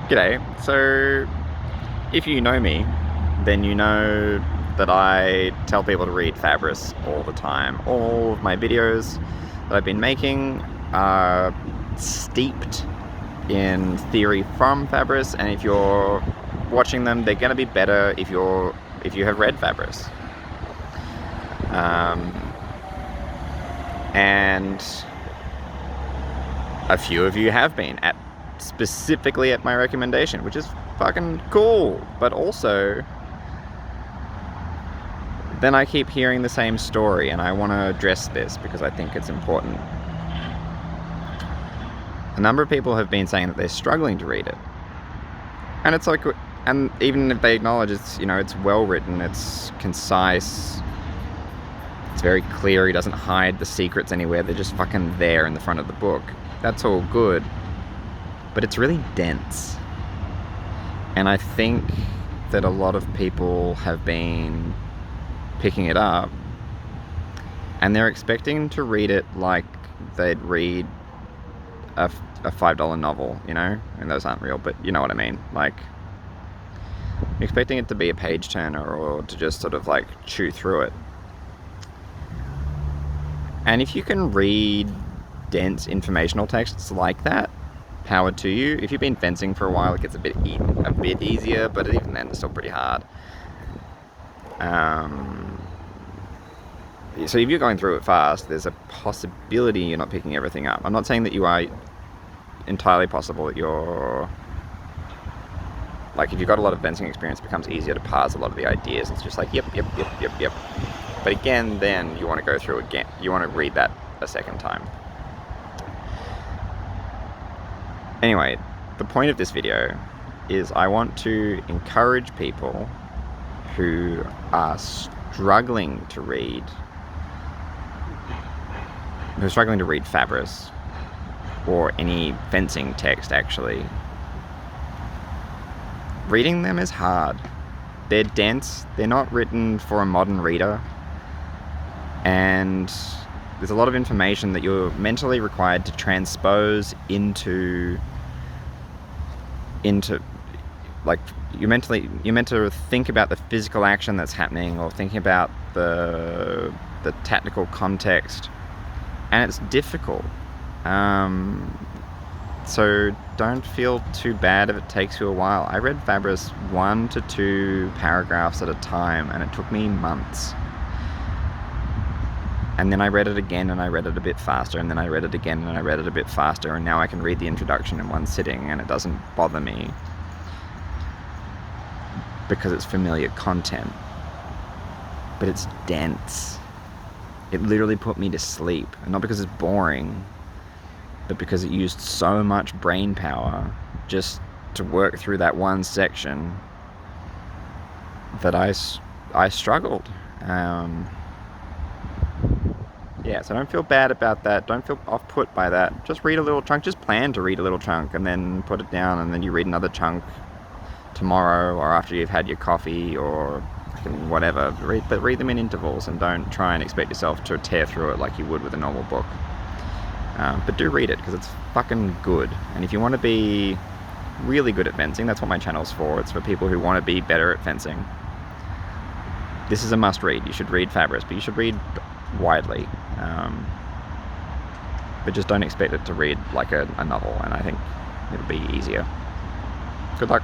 G'day. So, if you know me, then you know that I tell people to read Fabris all the time. All of my videos that I've been making are steeped in theory from Fabris, and if you're watching them, they're going to be better if you have read Fabris. And a few of you have been specifically at my recommendation, which is fucking cool. But also, then I keep hearing the same story, and I want to address this because I think it's important. A number of people have been saying that they're struggling to read it, and it's like, and even if they acknowledge it's, it's well written, it's concise, it's very clear, he doesn't hide the secrets anywhere, they're just fucking there in the front of the book. That's all good, but it's really dense. And I think that a lot of people have been picking it up and they're expecting to read it like they'd read a $5 novel, and those aren't real, but you know what I mean. Like, expecting it to be a page turner or to just sort of like chew through it. And if you can read dense informational texts like that, power to you. If you've been fencing for a while, it gets a bit easier, but even then it's still pretty hard. So if you're going through it fast, there's a possibility you're not picking everything up. I'm not saying that you are entirely possible that you're... Like, if you've got a lot of fencing experience, it becomes easier to parse a lot of the ideas. It's just like, yep. But again, then you want to go through again. You want to read that a second time. Anyway, the point of this video is I want to encourage people who are struggling to read Fabris, or any fencing text actually. Reading them is hard. They're dense, they're not written for a modern reader, and there's a lot of information that you're mentally required to transpose into like, you're meant to think about the physical action that's happening, or thinking about the tactical context, and it's difficult. So don't feel too bad if it takes you a while. I read Fabris 1 to 2 paragraphs at a time, and it took me months. And then I read it again, and I read it a bit faster, and then I read it again, and I read it a bit faster, and now I can read the introduction in one sitting, and it doesn't bother me because it's familiar content. But it's dense. It literally put me to sleep, and not because it's boring, but because it used so much brain power just to work through that one section that I struggled. Yeah, so don't feel bad about that. Don't feel off-put by that. Just read a little chunk. Just plan to read a little chunk and then put it down, and then you read another chunk tomorrow or after you've had your coffee or whatever. But read them in intervals, and don't try and expect yourself to tear through it like you would with a normal book. But do read it, because it's fucking good. And if you want to be really good at fencing, that's what my channel's for. It's for people who want to be better at fencing. This is a must read. You should read Fabris, but you should read widely. But just don't expect it to read like a novel, and I think it'll be easier. Good luck.